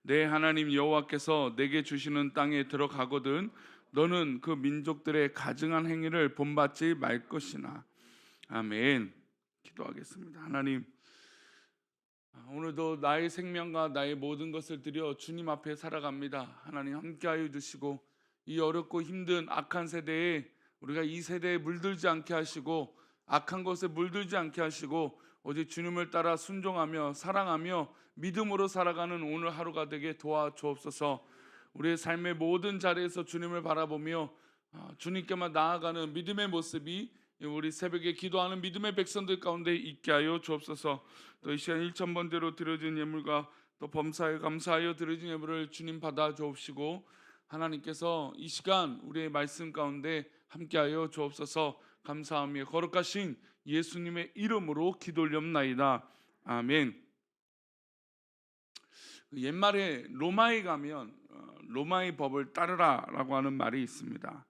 내 하나님 여호와께서 내게 주시는 땅에 들어가거든 너는 그 민족들의 가증한 행위를 본받지 말 것이나. 아멘. 기도하겠습니다. 하나님, 오늘도 나의 생명과 나의 모든 것을 드려 주님 앞에 살아갑니다. 하나님 함께하여 주시고 이 어렵고 힘든 악한 세대에 우리가 이 세대에 물들지 않게 하시고 악한 것에 물들지 않게 하시고 오직 주님을 따라 순종하며 사랑하며 믿음으로 살아가는 오늘 하루가 되게 도와주옵소서. 우리의 삶의 모든 자리에서 주님을 바라보며 주님께만 나아가는 믿음의 모습이 우리 새벽에 기도하는 믿음의 백성들 가운데 있게 하여 주옵소서. 또 이 시간 1,000번대로 드려진 예물과 또 범사에 감사하여 드려진 예물을 주님 받아 주옵시고 하나님께서 이 시간 우리의 말씀 가운데 함께하여 주옵소서. 감사하며 거룩하신 예수님의 이름으로 기도 올렵나이다. 아멘. 옛말에 로마에 가면 로마의 법을 따르라라고 하는 말이 있습니다.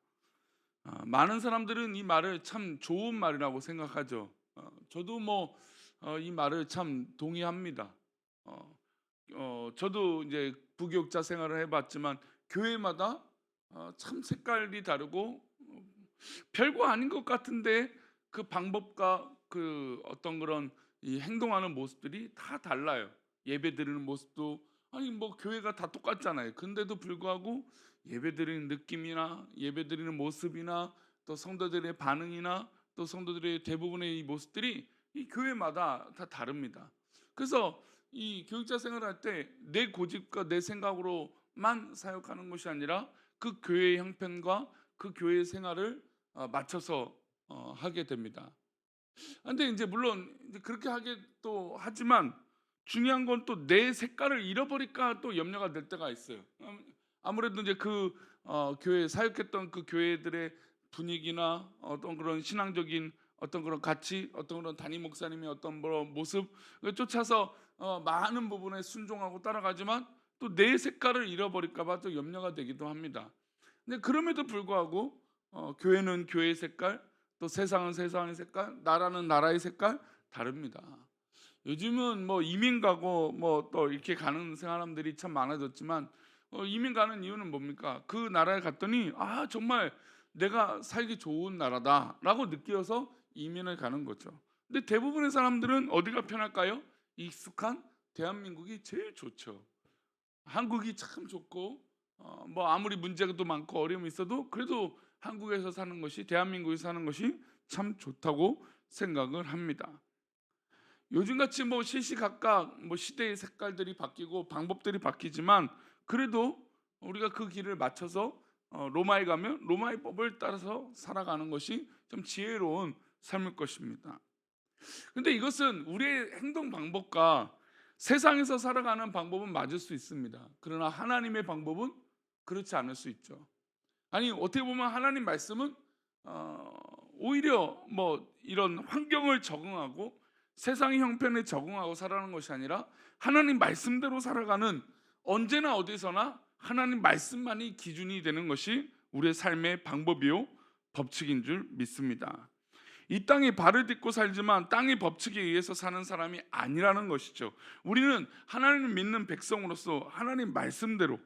많은 사람들은 이 말을 참 좋은 말이라고 생각하죠. 저도 이 말을 참 동의합니다. 저도 이제 부교육자 생활을 해봤지만 교회마다 참 색깔이 다르고 별거 아닌 것 같은데 그 방법과 그 어떤 그런 이 행동하는 모습들이 다 달라요. 예배 드리는 모습도 아니 교회가 다 똑같잖아요. 근데도 불구하고 예배 드리는 느낌이나 예배 드리는 모습이나 또 성도들의 반응이나 또 성도들의 대부분의 이 모습들이 이 교회마다 다 다릅니다. 그래서 이 교육자 생활할 때 내 고집과 내 생각으로만 사역하는 것이 아니라 그 교회의 형편과 그 교회의 생활을 맞춰서 하게 됩니다. 근데 이제 물론 이제 그렇게 하게 또 하지만 중요한 건 또 내 색깔을 잃어버릴까 또 염려가 될 때가 있어요. 아무래도 이제 교회 사역했던 그 교회들의 분위기나 어떤 그런 신앙적인 어떤 그런 가치, 어떤 그런 담임 목사님의 어떤 모습을 쫓아서 많은 부분에 순종하고 따라가지만 또 내 색깔을 잃어버릴까 봐 또 염려가 되기도 합니다. 근데 그럼에도 불구하고 교회는 교회의 색깔, 또 세상은 세상의 색깔, 나라는 나라의 색깔 다릅니다. 요즘은 이민 가고 또 이렇게 가는 사람들이 참 많아졌지만 이민 가는 이유는 뭡니까? 그 나라에 갔더니 정말 내가 살기 좋은 나라다라고 느껴서 이민을 가는 거죠. 근데 대부분의 사람들은 어디가 편할까요? 익숙한 대한민국이 제일 좋죠. 한국이 참 좋고 아무리 문제도 많고 어려움이 있어도 그래도 한국에서 사는 것이 대한민국에서 사는 것이 참 좋다고 생각을 합니다. 요즘같이 시시각각 시대의 색깔들이 바뀌고 방법들이 바뀌지만 그래도 우리가 그 길을 맞춰서 로마에 가면 로마의 법을 따라서 살아가는 것이 좀 지혜로운 삶일 것입니다. 근데 이것은 우리의 행동 방법과 세상에서 살아가는 방법은 맞을 수 있습니다. 그러나 하나님의 방법은 그렇지 않을 수 있죠. 아니 어떻게 보면 하나님 말씀은 오히려 이런 환경을 적응하고 세상의 형편에 적응하고 살아가는 것이 아니라 하나님 말씀대로 살아가는 언제나 어디서나 하나님 말씀만이 기준이 되는 것이 우리의 삶의 방법이요 법칙인 줄 믿습니다. 이 땅에 발을 딛고 살지만 땅의 법칙에 의해서 사는 사람이 아니라는 것이죠. 우리는 하나님을 믿는 백성으로서 하나님 말씀대로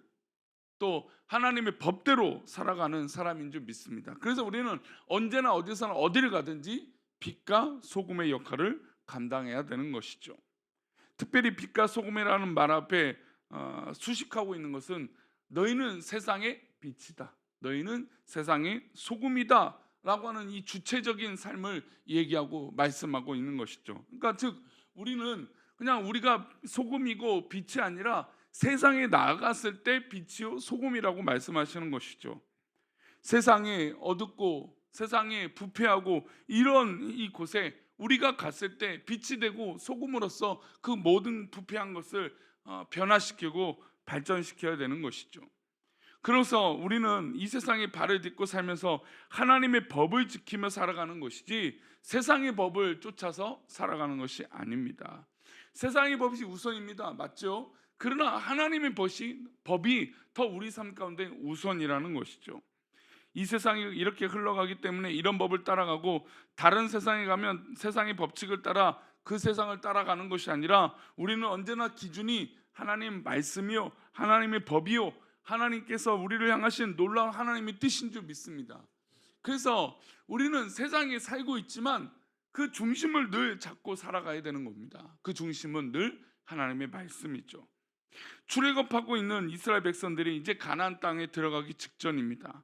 또 하나님의 법대로 살아가는 사람인 줄 믿습니다. 그래서 우리는 언제나 어디서나 어디를 가든지 빛과 소금의 역할을 감당해야 되는 것이죠. 특별히 빛과 소금이라는 말 앞에 수식하고 있는 것은 너희는 세상의 빛이다, 너희는 세상의 소금이다 라고 하는 이 주체적인 삶을 얘기하고 말씀하고 있는 것이죠. 그러니까 즉 우리는 그냥 우리가 소금이고 빛이 아니라 세상에 나아갔을 때 빛이요 소금이라고 말씀하시는 것이죠. 세상에 어둡고 세상에 부패하고 이런 이 곳에 우리가 갔을 때 빛이 되고 소금으로서 그 모든 부패한 것을 변화시키고 발전시켜야 되는 것이죠. 그래서 우리는 이 세상에 발을 딛고 살면서 하나님의 법을 지키며 살아가는 것이지 세상의 법을 쫓아서 살아가는 것이 아닙니다. 세상의 법이 우선입니다. 맞죠? 그러나 하나님의 법이 더 우리 삶 가운데 우선이라는 것이죠. 이 세상이 이렇게 흘러가기 때문에 이런 법을 따라가고 다른 세상에 가면 세상의 법칙을 따라 그 세상을 따라가는 것이 아니라 우리는 언제나 기준이 하나님 말씀이요, 하나님의 법이요, 하나님께서 우리를 향하신 놀라운 하나님의 뜻인 줄 믿습니다. 그래서 우리는 세상에 살고 있지만 그 중심을 늘 잡고 살아가야 되는 겁니다. 그 중심은 늘 하나님의 말씀이죠. 출애굽하고 있는 이스라엘 백성들이 이제 가나안 땅에 들어가기 직전입니다.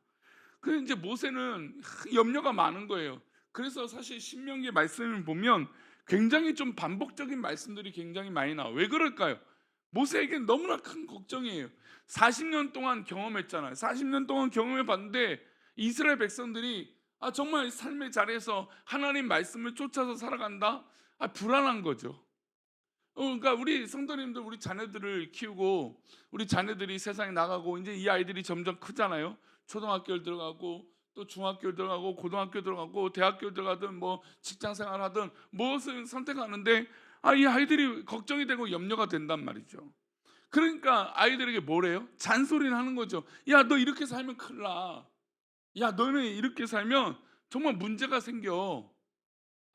그 이제 모세는 염려가 많은 거예요. 그래서 사실 신명기 말씀을 보면 굉장히 좀 반복적인 말씀들이 굉장히 많이 나와요. 왜 그럴까요? 모세에겐 너무나 큰 걱정이에요. 40년 동안 경험했잖아요. 40년 동안 경험해 봤는데 이스라엘 백성들이 정말 삶의 자리에서 하나님 말씀을 쫓아서 살아간다? 불안한 거죠. 그러니까 우리 성도님들, 우리 자녀들을 키우고 우리 자녀들이 세상에 나가고 이제 이 아이들이 점점 크잖아요. 초등학교를 들어가고 또 중학교 들어가고 고등학교 들어가고 대학교 들어가든 뭐 직장 생활하든 무엇을 선택하는데 이 아이들이 걱정이 되고 염려가 된단 말이죠. 그러니까 아이들에게 뭐래요? 잔소리를 하는 거죠. 야, 너 이렇게 살면 큰일 나. 야, 너는 이렇게 살면 정말 문제가 생겨.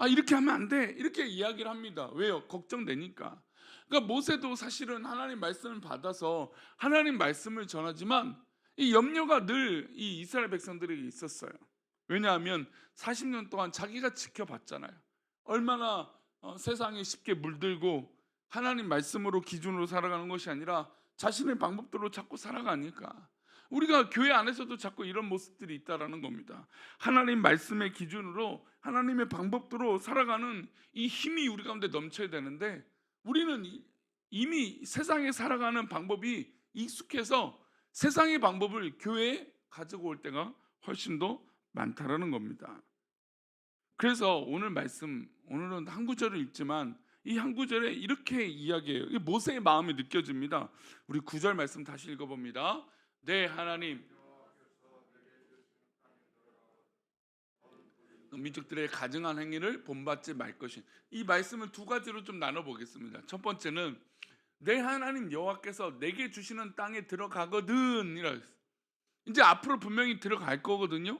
이렇게 하면 안 돼. 이렇게 이야기를 합니다. 왜요? 걱정되니까. 그러니까 모세도 사실은 하나님 말씀을 받아서 하나님 말씀을 전하지만 이 염려가 늘 이 이스라엘 백성들에게 있었어요. 왜냐하면 40년 동안 자기가 지켜봤잖아요. 얼마나 세상에 쉽게 물들고 하나님 말씀으로 기준으로 살아가는 것이 아니라 자신의 방법대로 자꾸 살아가니까. 우리가 교회 안에서도 자꾸 이런 모습들이 있다라는 겁니다. 하나님 말씀의 기준으로 하나님의 방법대로 살아가는 이 힘이 우리 가운데 넘쳐야 되는데 우리는 이미 세상에 살아가는 방법이 익숙해서 세상의 방법을 교회에 가지고 올 때가 훨씬 더 많다라는 겁니다. 그래서 오늘 말씀, 오늘은 한 구절을 읽지만 이 한 구절에 이렇게 이야기해요. 이 모세의 마음이 느껴집니다. 우리 9절 말씀 다시 읽어봅니다. 네, 하나님, 민족들의 가증한 행위를 본받지 말 것인. 이 말씀을 두 가지로 좀 나눠보겠습니다. 첫 번째는 내 하나님 여호와께서 내게 주시는 땅에 들어가거든 이라 했어요. 이제 앞으로 분명히 들어갈 거거든요.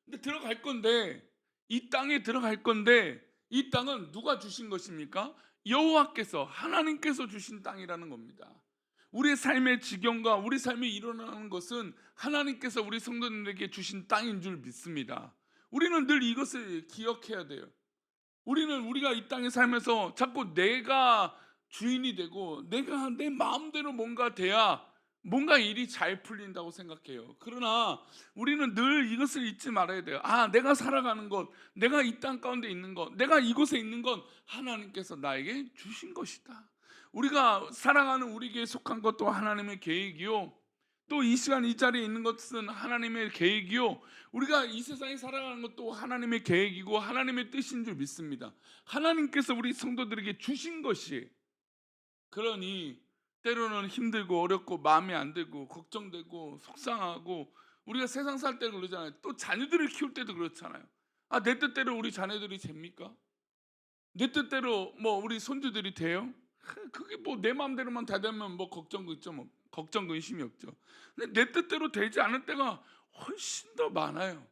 근데 들어갈 건데 이 땅에 들어갈 건데 이 땅은 누가 주신 것입니까? 여호와께서, 하나님께서 주신 땅이라는 겁니다. 우리의 삶의 지경과 우리 삶이 일어나는 것은 하나님께서 우리 성도님에게 주신 땅인 줄 믿습니다. 우리는 늘 이것을 기억해야 돼요. 우리가 이 땅에 살면서 자꾸 내가 주인이 되고 내가 내 마음대로 뭔가 돼야 뭔가 일이 잘 풀린다고 생각해요. 그러나 우리는 늘 이것을 잊지 말아야 돼요. 내가 살아가는 것, 내가 이 땅 가운데 있는 것, 내가 이곳에 있는 건 하나님께서 나에게 주신 것이다. 우리가 살아가는 우리에게 속한 것도 하나님의 계획이요, 또 이 시간 이 자리에 있는 것은 하나님의 계획이요, 우리가 이 세상에 살아가는 것도 하나님의 계획이고 하나님의 뜻인 줄 믿습니다. 하나님께서 우리 성도들에게 주신 것이, 그러니 때로는 힘들고 어렵고 마음에 안 들고 걱정되고 속상하고 우리가 세상 살 때 그러잖아요. 또 자녀들을 키울 때도 그렇잖아요. 내 뜻대로 우리 자녀들이 됩니까? 내 뜻대로 뭐 우리 손주들이 돼요? 그게 뭐 내 마음대로만 다 되면 뭐 걱정 근심 걱정 근심이 없죠. 근데 내 뜻대로 되지 않을 때가 훨씬 더 많아요.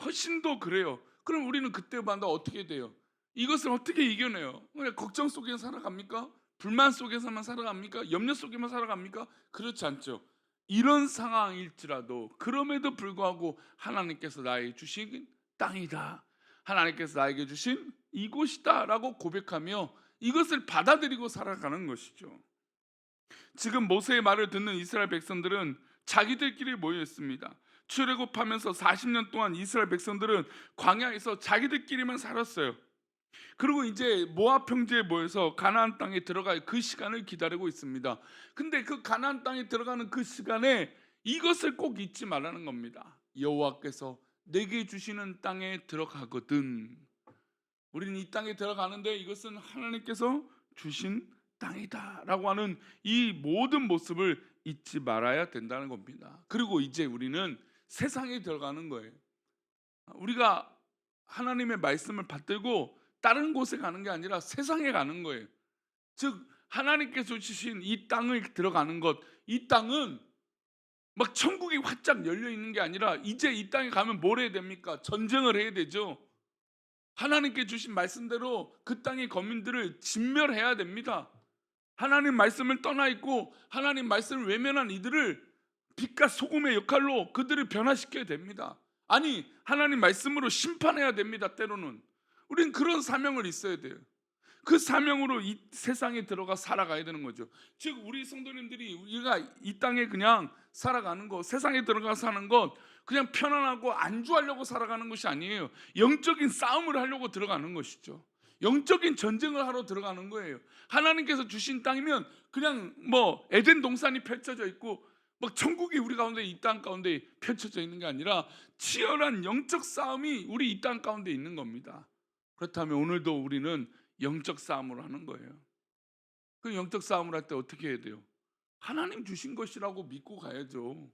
훨씬 더 그래요. 그럼 우리는 그때마다 어떻게 돼요? 이것을 어떻게 이겨내요? 그냥 걱정 속에 살아갑니까? 불만 속에서만 살아갑니까? 염려 속에만 살아갑니까? 그렇지 않죠. 이런 상황일지라도 그럼에도 불구하고 하나님께서 나에게 주신 땅이다, 하나님께서 나에게 주신 이곳이다 라고 고백하며 이것을 받아들이고 살아가는 것이죠. 지금 모세의 말을 듣는 이스라엘 백성들은 자기들끼리 모여 있습니다. 출애굽하면서 40년 동안 이스라엘 백성들은 광야에서 자기들끼리만 살았어요. 그리고 이제 모압 평지에 모여서 가나안 땅에 들어갈 그 시간을 기다리고 있습니다. 근데 그 가나안 땅에 들어가는 그 시간에 이것을 꼭 잊지 말라는 겁니다. 여호와께서 내게 주시는 땅에 들어가거든. 우리는 이 땅에 들어가는데 이것은 하나님께서 주신 땅이다 라고 하는 이 모든 모습을 잊지 말아야 된다는 겁니다. 그리고 이제 우리는 세상에 들어가는 거예요. 우리가 하나님의 말씀을 받들고 다른 곳에 가는 게 아니라 세상에 가는 거예요. 즉 하나님께서 주신 이 땅을 들어가는 것, 이 땅은 막 천국이 활짝 열려 있는 게 아니라 이제 이 땅에 가면 뭘 해야 됩니까? 전쟁을 해야 되죠. 하나님께 주신 말씀대로 그 땅의 거민들을 진멸해야 됩니다. 하나님 말씀을 떠나 있고 하나님 말씀을 외면한 이들을 빛과 소금의 역할로 그들을 변화시켜야 됩니다. 아니, 하나님 말씀으로 심판해야 됩니다. 때로는 우린 그런 사명을 있어야 돼요. 그 사명으로 이 세상에 들어가 살아가야 되는 거죠. 즉 우리 성도님들이 우리가 이 땅에 그냥 살아가는 것, 세상에 들어가 사는 것, 그냥 편안하고 안주하려고 살아가는 것이 아니에요. 영적인 싸움을 하려고 들어가는 것이죠. 영적인 전쟁을 하러 들어가는 거예요. 하나님께서 주신 땅이면 그냥 뭐 에덴 동산이 펼쳐져 있고 막 천국이 우리 가운데, 이 땅 가운데 펼쳐져 있는 게 아니라 치열한 영적 싸움이 우리 이 땅 가운데 있는 겁니다. 그렇다면 오늘도 우리는 영적 싸움을 하는 거예요. 그 영적 싸움을 할 때 어떻게 해야 돼요? 하나님 주신 것이라고 믿고 가야죠.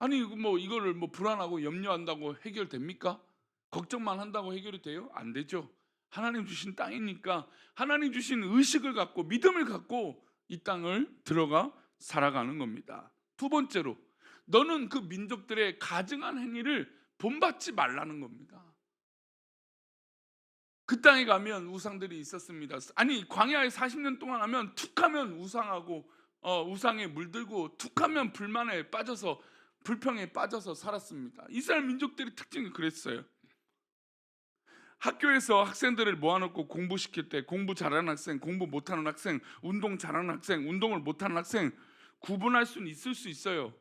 아니 뭐 이거를 뭐 불안하고 염려한다고 해결됩니까? 걱정만 한다고 해결이 돼요? 안 되죠. 하나님 주신 땅이니까 하나님 주신 의식을 갖고 믿음을 갖고 이 땅을 들어가 살아가는 겁니다. 두 번째로, 너는 그 민족들의 가증한 행위를 본받지 말라는 겁니다. 그 땅에 가면 우상들이 있었습니다. 아니 광야에 40년 동안 하면 툭하면 우상하고 우상에 물들고 툭하면 불만에 빠져서 불평에 빠져서 살았습니다. 이스라엘 민족들의 특징이 그랬어요. 학교에서 학생들을 모아놓고 공부시킬 때 공부 잘하는 학생, 공부 못하는 학생, 운동 잘하는 학생, 운동을 못하는 학생 구분할 수는 있을 수 있어요.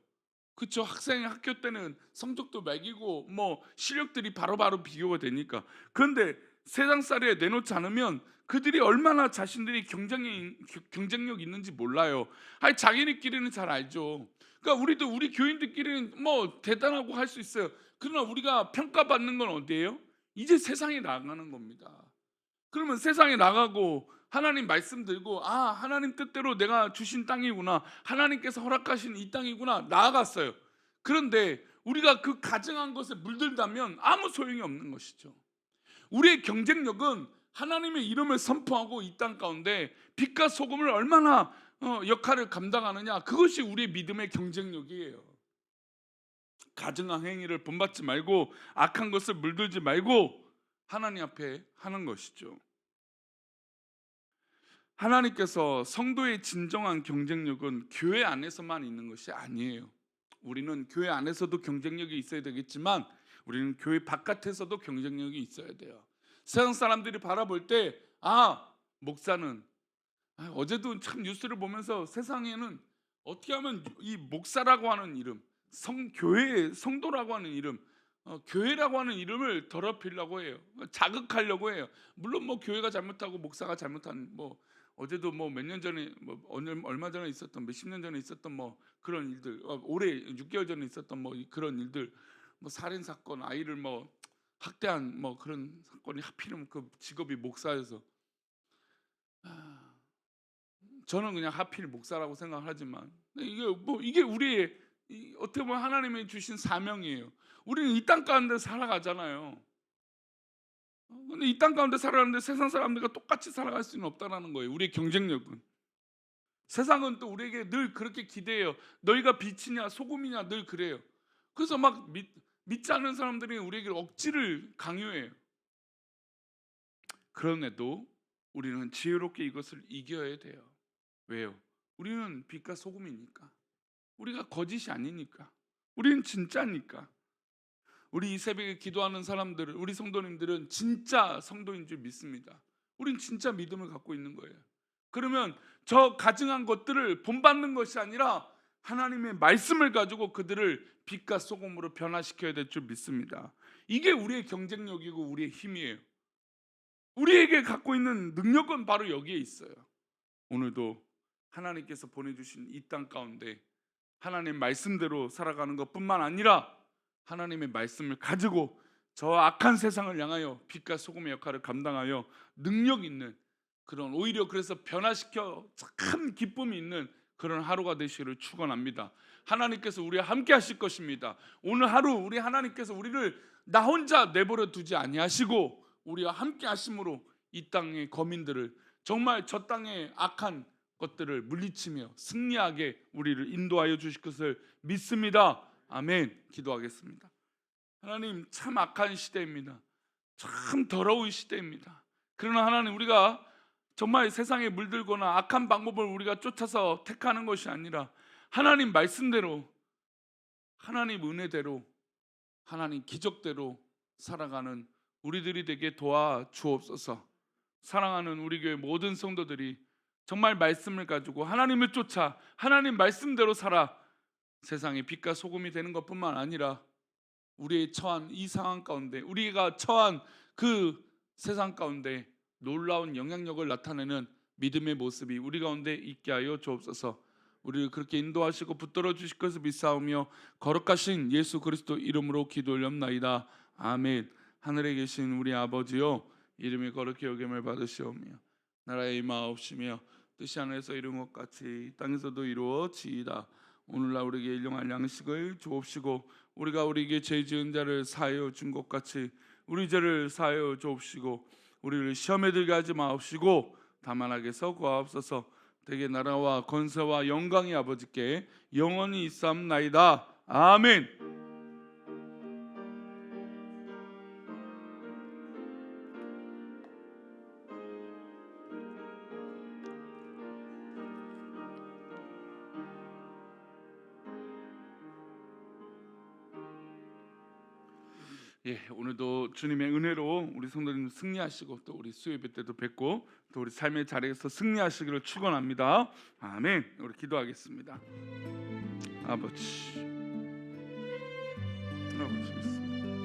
그렇죠. 학생이 학교 때는 성적도 매기고 뭐 실력들이 바로바로 비교가 되니까. 그런데 세상살이에 내놓지 않으면 그들이 얼마나 자신들이 경쟁력 있는지 몰라요. 아니 자기네끼리는 잘 알죠. 그러니까 우리도 우리 교인들끼리는 뭐 대단하고 할 수 있어요. 그러나 우리가 평가받는 건 어디예요? 이제 세상에 나가는 겁니다. 그러면 세상에 나가고 하나님 말씀 들고, 아 하나님 뜻대로 내가 주신 땅이구나, 하나님께서 허락하신 이 땅이구나, 나아갔어요. 그런데 우리가 그 가증한 것에 물들다면 아무 소용이 없는 것이죠. 우리의 경쟁력은 하나님의 이름을 선포하고 이 땅 가운데 빛과 소금을 얼마나 역할을 감당하느냐, 그것이 우리의 믿음의 경쟁력이에요. 가증한 행위를 본받지 말고 악한 것을 물들지 말고 하나님 앞에 하는 것이죠. 하나님께서 성도의 진정한 경쟁력은 교회 안에서만 있는 것이 아니에요. 우리는 교회 안에서도 경쟁력이 있어야 되겠지만 우리는 교회 바깥에서도 경쟁력이 있어야 돼요. 세상 사람들이 바라볼 때, 아 목사는, 어제도 참 뉴스를 보면서 세상에는 어떻게 하면 이 목사라고 하는 이름, 교회 성도라고 하는 이름, 교회라고 하는 이름을 더럽히려고 해요. 자극하려고 해요. 물론 뭐 교회가 잘못하고 목사가 잘못한, 뭐 어제도 뭐 몇 년 전에 뭐 얼마 전에 있었던, 몇십 년 전에 있었던 뭐 그런 일들, 올해 6개월 전에 있었던 뭐 그런 일들, 뭐 살인 사건, 아이를 뭐 학대한 뭐 그런 사건이 하필이면 그 직업이 목사여서, 저는 그냥 하필 목사라고 생각하지만 이게 우리의 어떻게 보면 하나님이 주신 사명이에요. 우리는 이 땅 가운데 살아가잖아요. 근데 이 땅 가운데 살아가는데 세상 사람들과 똑같이 살아갈 수는 없다라는 거예요. 우리의 경쟁력은. 세상은 또 우리에게 늘 그렇게 기대해요. 너희가 빛이냐 소금이냐 늘 그래요. 그래서 막 믿지 않는 사람들이 우리에게 억지를 강요해요. 그런데도 우리는 지혜롭게 이것을 이겨야 돼요. 왜요? 우리는 빛과 소금이니까. 우리가 거짓이 아니니까. 우리는 진짜니까. 우리 이 새벽에 기도하는 사람들은, 우리 성도님들은 진짜 성도인 줄 믿습니다. 우린 진짜 믿음을 갖고 있는 거예요. 그러면 저 가증한 것들을 본받는 것이 아니라 하나님의 말씀을 가지고 그들을 빛과 소금으로 변화시켜야 될 줄 믿습니다. 이게 우리의 경쟁력이고 우리의 힘이에요. 우리에게 갖고 있는 능력은 바로 여기에 있어요. 오늘도 하나님께서 보내주신 이 땅 가운데 하나님 말씀대로 살아가는 것뿐만 아니라 하나님의 말씀을 가지고 저 악한 세상을 향하여 빛과 소금의 역할을 감당하여 능력 있는, 그런, 오히려 그래서 변화시켜 큰 기쁨이 있는 그런 하루가 되시기를 축원합니다. 하나님께서 우리와 함께 하실 것입니다. 오늘 하루 우리 하나님께서 우리를 나 혼자 내버려 두지 아니하시고 우리와 함께 하심으로 이 땅의 거민들을, 정말 저 땅의 악한 것들을 물리치며 승리하게 우리를 인도하여 주실 것을 믿습니다. 아멘. 기도하겠습니다. 하나님, 참 악한 시대입니다. 참 더러운 시대입니다. 그러나 하나님, 우리가 정말 세상에 물들거나 악한 방법을 우리가 쫓아서 택하는 것이 아니라 하나님 말씀대로, 하나님 은혜대로, 하나님 기적대로 살아가는 우리들이 되게 도와 주옵소서. 사랑하는 우리 교회 모든 성도들이 정말 말씀을 가지고 하나님을 쫓아 하나님 말씀대로 살아 세상의 빛과 소금이 되는 것뿐만 아니라 우리의 처한 이 상황 가운데, 우리가 처한 그 세상 가운데 놀라운 영향력을 나타내는 믿음의 모습이 우리 가운데 있게 하여 주옵소서. 우리를 그렇게 인도하시고 붙들어 주실 것을 믿사오며 거룩하신 예수 그리스도 이름으로 기도 올렵나이다. 아멘. 하늘에 계신 우리 아버지요, 이름이 거룩히 여김을 받으시오며 나라의 임하옵시며 뜻이 하늘에서 이룬 것 같이 땅에서도 이루어지이다. 오늘날 우리에게 일용할 양식을 주옵시고 우리가 우리에게 죄 지은 자를 사하여 준 것 같이 우리 죄를 사하여 주옵시고 우리를 시험에 들게 하지 마옵시고 다만 악에서 구하옵소서. 대개 나라와 권세와 영광이 아버지께 영원히 있사옵나이다. 아멘. 예, 오늘도 주님의 은혜로 우리 성도님 승리하시고 또 우리 수요예배 때도 뵙고 또 우리 삶의 자리에서 승리하시기를 축원합니다. 아멘. 우리 기도하겠습니다. 아버지, 아버지.